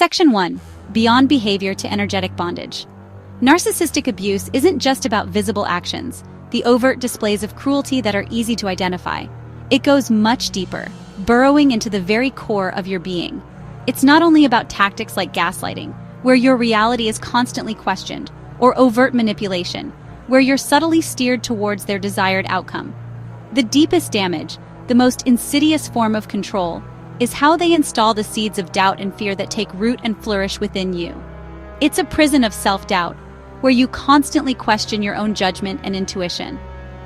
Section 1. Beyond Behavior to Energetic Bondage. Narcissistic abuse isn't just about visible actions, the overt displays of cruelty that are easy to identify. It goes much deeper, burrowing into the very core of your being. It's not only about tactics like gaslighting, where your reality is constantly questioned, or overt manipulation, where you're subtly steered towards their desired outcome. The deepest damage, the most insidious form of control, is how they install the seeds of doubt and fear that take root and flourish within you. It's a prison of self-doubt, where you constantly question your own judgment and intuition.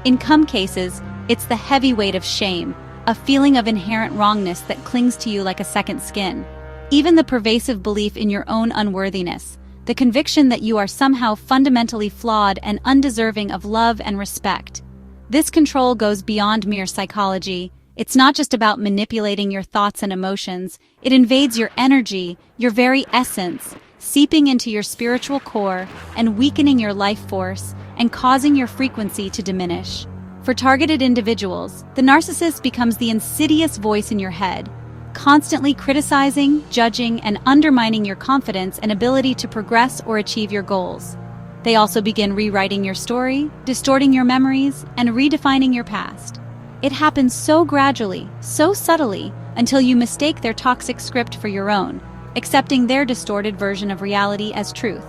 In some cases, it's the heavy weight of shame, a feeling of inherent wrongness that clings to you like a second skin. Even the pervasive belief in your own unworthiness, the conviction that you are somehow fundamentally flawed and undeserving of love and respect. This control goes beyond mere psychology. It's not just about manipulating your thoughts and emotions. It invades your energy, your very essence, seeping into your spiritual core and weakening your life force and causing your frequency to diminish. For targeted individuals, the narcissist becomes the insidious voice in your head, constantly criticizing, judging, and undermining your confidence and ability to progress or achieve your goals. They also begin rewriting your story, distorting your memories, and redefining your past. It happens so gradually, so subtly, until you mistake their toxic script for your own, accepting their distorted version of reality as truth.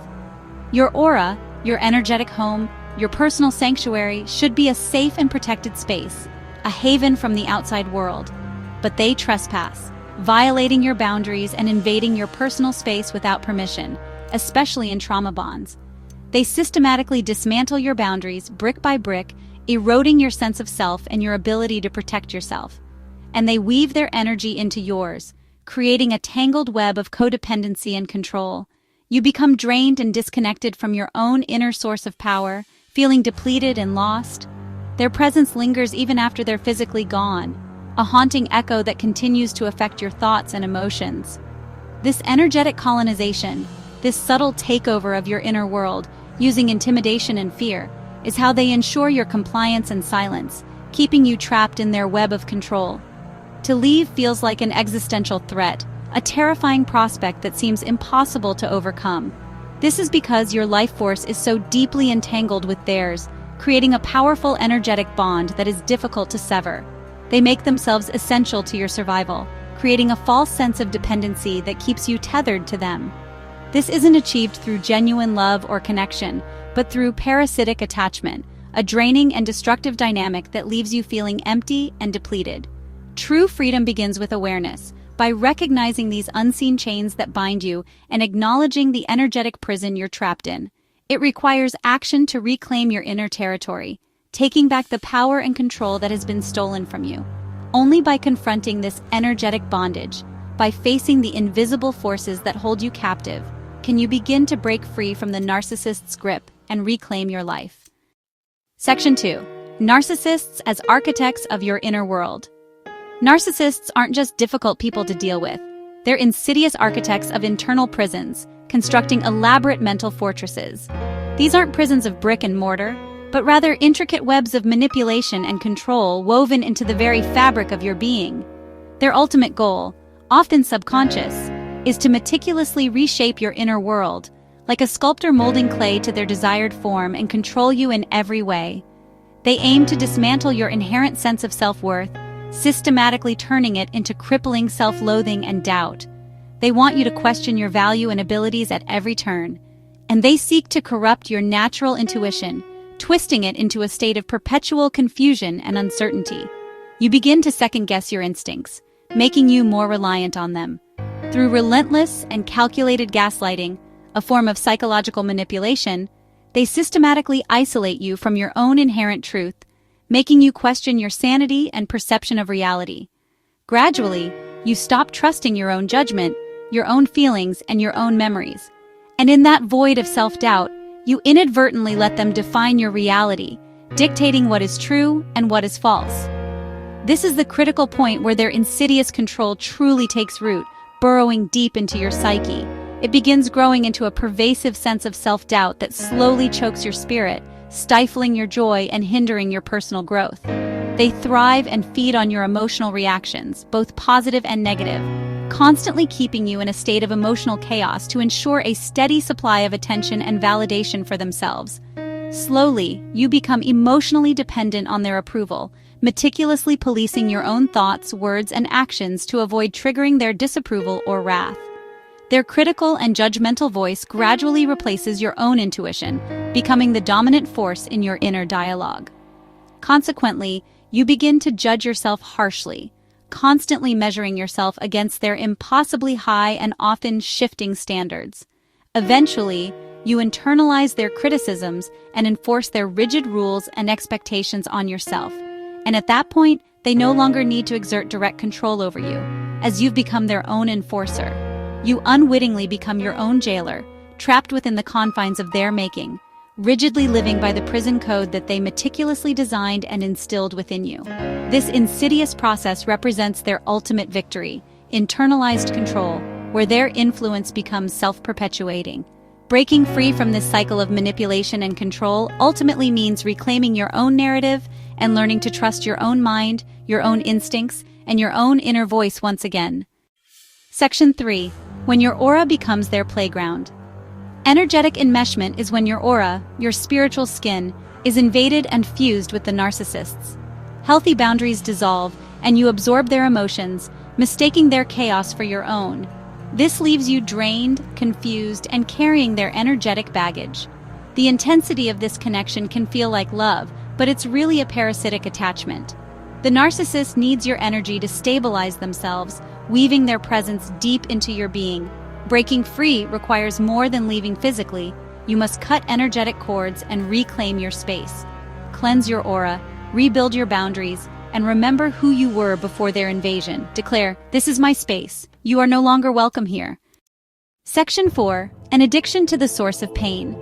Your aura, your energetic home, your personal sanctuary should be a safe and protected space, a haven from the outside world. But they trespass, violating your boundaries and invading your personal space without permission, especially in trauma bonds. They systematically dismantle your boundaries brick by brick, eroding your sense of self and your ability to protect yourself. And they weave their energy into yours, creating a tangled web of codependency and control. You become drained and disconnected from your own inner source of power, feeling depleted and lost. Their presence lingers even after they're physically gone, a haunting echo that continues to affect your thoughts and emotions. This energetic colonization, this subtle takeover of your inner world, using intimidation and fear, is how they ensure your compliance and silence, keeping you trapped in their web of control. To leave feels like an existential threat, a terrifying prospect that seems impossible to overcome. This is because your life force is so deeply entangled with theirs, creating a powerful energetic bond that is difficult to sever. They make themselves essential to your survival, creating a false sense of dependency that keeps you tethered to them. This isn't achieved through genuine love or connection, but through parasitic attachment, a draining and destructive dynamic that leaves you feeling empty and depleted. True freedom begins with awareness, by recognizing these unseen chains that bind you and acknowledging the energetic prison you're trapped in. It requires action to reclaim your inner territory, taking back the power and control that has been stolen from you. Only by confronting this energetic bondage, by facing the invisible forces that hold you captive, can you begin to break free from the narcissist's grip and reclaim your life. Section 2. Narcissists as architects of your inner world. Narcissists aren't just difficult people to deal with. They're insidious architects of internal prisons, constructing elaborate mental fortresses. These aren't prisons of brick and mortar, but rather intricate webs of manipulation and control woven into the very fabric of your being. Their ultimate goal, often subconscious, is to meticulously reshape your inner world, like a sculptor molding clay to their desired form, and control you in every way. They aim to dismantle your inherent sense of self-worth, systematically turning it into crippling self-loathing and doubt. They want you to question your value and abilities at every turn, and they seek to corrupt your natural intuition, twisting it into a state of perpetual confusion and uncertainty. You begin to second-guess your instincts, making you more reliant on them. Through relentless and calculated gaslighting, a form of psychological manipulation, they systematically isolate you from your own inherent truth, making you question your sanity and perception of reality. Gradually, you stop trusting your own judgment, your own feelings, and your own memories. And in that void of self-doubt, you inadvertently let them define your reality, dictating what is true and what is false. This is the critical point where their insidious control truly takes root, burrowing deep into your psyche. It begins growing into a pervasive sense of self-doubt that slowly chokes your spirit, stifling your joy and hindering your personal growth. They thrive and feed on your emotional reactions, both positive and negative, constantly keeping you in a state of emotional chaos to ensure a steady supply of attention and validation for themselves. Slowly, you become emotionally dependent on their approval, meticulously policing your own thoughts, words, and actions to avoid triggering their disapproval or wrath. Their critical and judgmental voice gradually replaces your own intuition, becoming the dominant force in your inner dialogue. Consequently, you begin to judge yourself harshly, constantly measuring yourself against their impossibly high and often shifting standards. Eventually, you internalize their criticisms and enforce their rigid rules and expectations on yourself. And at that point, they no longer need to exert direct control over you, as you've become their own enforcer. You unwittingly become your own jailer, trapped within the confines of their making, rigidly living by the prison code that they meticulously designed and instilled within you. This insidious process represents their ultimate victory, internalized control, where their influence becomes self-perpetuating. Breaking free from this cycle of manipulation and control ultimately means reclaiming your own narrative and learning to trust your own mind, your own instincts, and your own inner voice once again. Section 3. When your aura becomes their playground. Energetic enmeshment is when your aura, your spiritual skin, is invaded and fused with the narcissists. Healthy boundaries dissolve, and you absorb their emotions, mistaking their chaos for your own. This leaves you drained, confused, and carrying their energetic baggage. The intensity of this connection can feel like love, but it's really a parasitic attachment. The narcissist needs your energy to stabilize themselves, weaving their presence deep into your being. Breaking free requires more than leaving physically. You must cut energetic cords and reclaim your space. Cleanse your aura, rebuild your boundaries, and remember who you were before their invasion. Declare, "This is my space. You are no longer welcome here." Section 4. An addiction to the source of pain.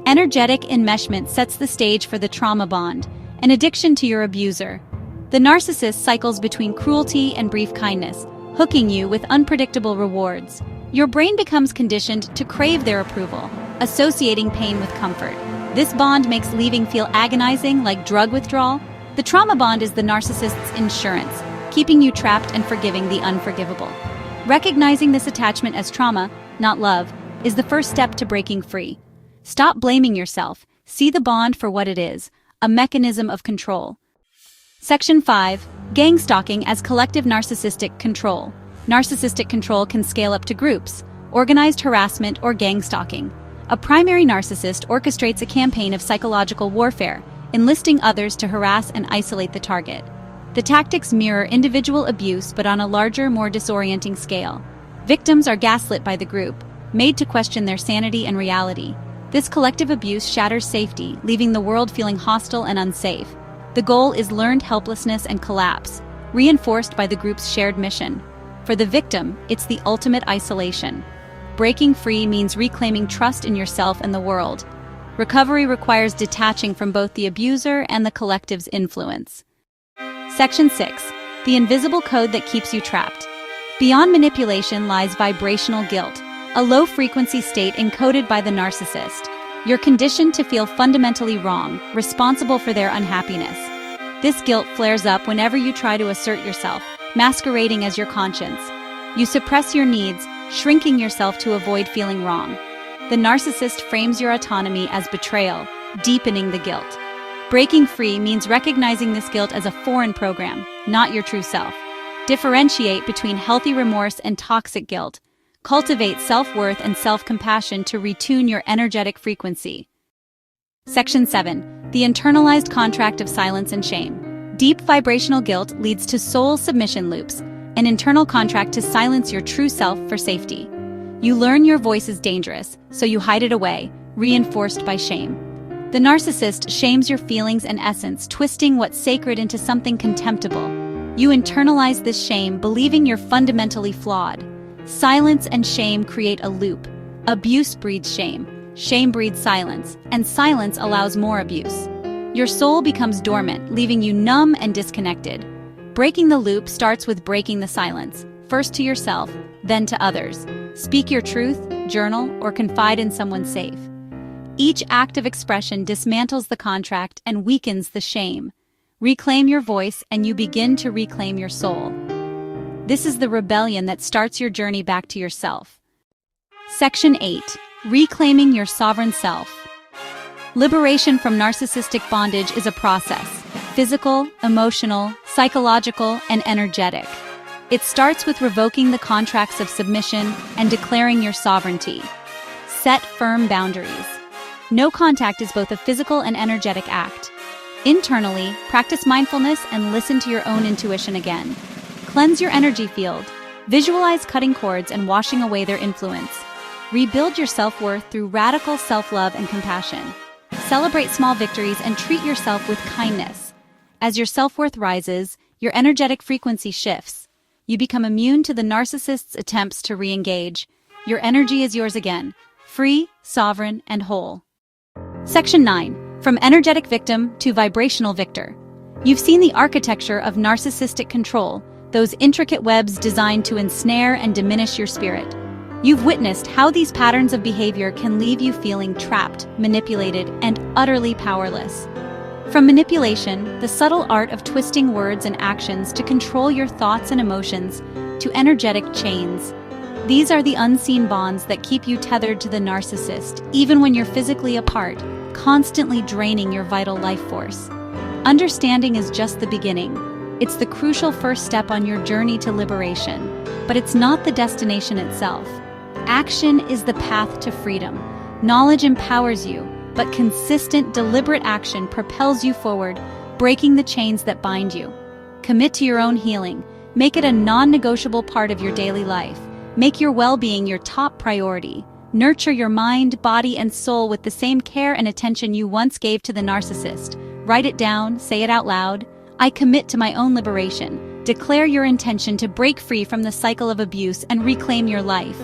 Energetic enmeshment sets the stage for the trauma bond, an addiction to your abuser. The narcissist cycles between cruelty and brief kindness, hooking you with unpredictable rewards. Your brain becomes conditioned to crave their approval, associating pain with comfort. This bond makes leaving feel agonizing, like drug withdrawal. The trauma bond is the narcissist's insurance, keeping you trapped and forgiving the unforgivable. Recognizing this attachment as trauma, not love, is the first step to breaking free. Stop blaming yourself. See the bond for what it is, a mechanism of control. Section 5. Gang stalking as collective narcissistic control. Narcissistic control can scale up to groups, organized harassment, or gang stalking. A primary narcissist orchestrates a campaign of psychological warfare, enlisting others to harass and isolate the target. The tactics mirror individual abuse but on a larger, more disorienting scale. Victims are gaslit by the group, made to question their sanity and reality. This collective abuse shatters safety, leaving the world feeling hostile and unsafe. The goal is learned helplessness and collapse, reinforced by the group's shared mission. For the victim, it's the ultimate isolation. Breaking free means reclaiming trust in yourself and the world. Recovery requires detaching from both the abuser and the collective's influence. Section 6. The invisible code that keeps you trapped. Beyond manipulation lies vibrational guilt, a low-frequency state encoded by the narcissist. You're conditioned to feel fundamentally wrong, responsible for their unhappiness. This guilt flares up whenever you try to assert yourself, masquerading as your conscience. You suppress your needs, shrinking yourself to avoid feeling wrong. The narcissist frames your autonomy as betrayal, deepening the guilt. Breaking free means recognizing this guilt as a foreign program, not your true self. Differentiate between healthy remorse and toxic guilt. Cultivate self-worth and self-compassion to retune your energetic frequency. Section 7. The internalized contract of silence and shame. Deep vibrational guilt leads to soul submission loops, an internal contract to silence your true self for safety. You learn your voice is dangerous, so you hide it away, reinforced by shame. The narcissist shames your feelings and essence, twisting what's sacred into something contemptible. You internalize this shame, believing you're fundamentally flawed. Silence and shame create a loop. Abuse breeds shame, shame breeds silence, and silence allows more abuse. Your soul becomes dormant, leaving you numb and disconnected. Breaking the loop starts with breaking the silence, first to yourself, then to others. Speak your truth, journal, or confide in someone safe. Each act of expression dismantles the contract and weakens the shame. Reclaim your voice and you begin to reclaim your soul. This is the rebellion that starts your journey back to yourself. Section 8. Reclaiming your sovereign self. Liberation from narcissistic bondage is a process: physical, emotional, psychological, and energetic. It starts with revoking the contracts of submission and declaring your sovereignty. Set firm boundaries. No contact is both a physical and energetic act. Internally, practice mindfulness and listen to your own intuition again. Cleanse your energy field. Visualize cutting cords and washing away their influence. Rebuild your self-worth through radical self-love and compassion. Celebrate small victories and treat yourself with kindness. As your self-worth rises, your energetic frequency shifts. You become immune to the narcissist's attempts to re-engage. Your energy is yours again, free, sovereign, and whole. Section 9. From energetic victim to vibrational victor. You've seen the architecture of narcissistic control, those intricate webs designed to ensnare and diminish your spirit. You've witnessed how these patterns of behavior can leave you feeling trapped, manipulated, and utterly powerless. From manipulation, the subtle art of twisting words and actions to control your thoughts and emotions, to energetic chains. These are the unseen bonds that keep you tethered to the narcissist, even when you're physically apart, constantly draining your vital life force. Understanding is just the beginning. It's the crucial first step on your journey to liberation, but it's not the destination itself. Action is the path to freedom. Knowledge empowers you, but consistent, deliberate action propels you forward, breaking the chains that bind you. Commit to your own healing. Make it a non-negotiable part of your daily life. Make your well-being your top priority. Nurture your mind, body, and soul with the same care and attention you once gave to the narcissist. Write it down, say it out loud. I commit to my own liberation. Declare your intention to break free from the cycle of abuse and reclaim your life.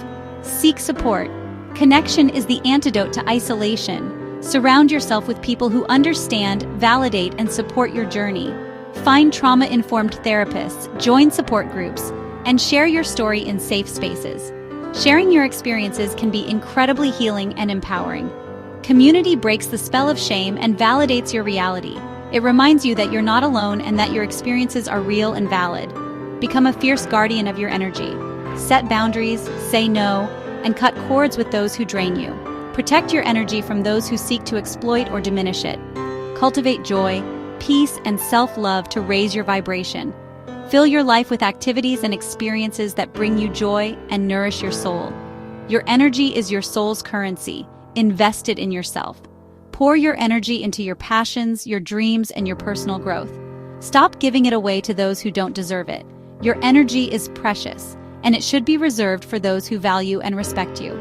Seek support. Connection is the antidote to isolation. Surround yourself with people who understand, validate, and support your journey. Find trauma-informed therapists, join support groups, and share your story in safe spaces. Sharing your experiences can be incredibly healing and empowering. Community breaks the spell of shame and validates your reality. It reminds you that you're not alone and that your experiences are real and valid. Become a fierce guardian of your energy. Set boundaries, say no, and cut cords with those who drain you. Protect your energy from those who seek to exploit or diminish it. Cultivate joy, peace, and self-love to raise your vibration. Fill your life with activities and experiences that bring you joy and nourish your soul. Your energy is your soul's currency. Invest it in yourself. Pour your energy into your passions, your dreams, and your personal growth. Stop giving it away to those who don't deserve it. Your energy is precious, and it should be reserved for those who value and respect you.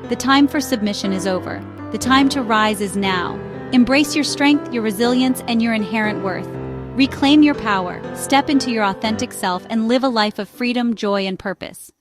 The time for submission is over. The time to rise is now. Embrace your strength, your resilience, and your inherent worth. Reclaim your power, step into your authentic self, and live a life of freedom, joy, and purpose.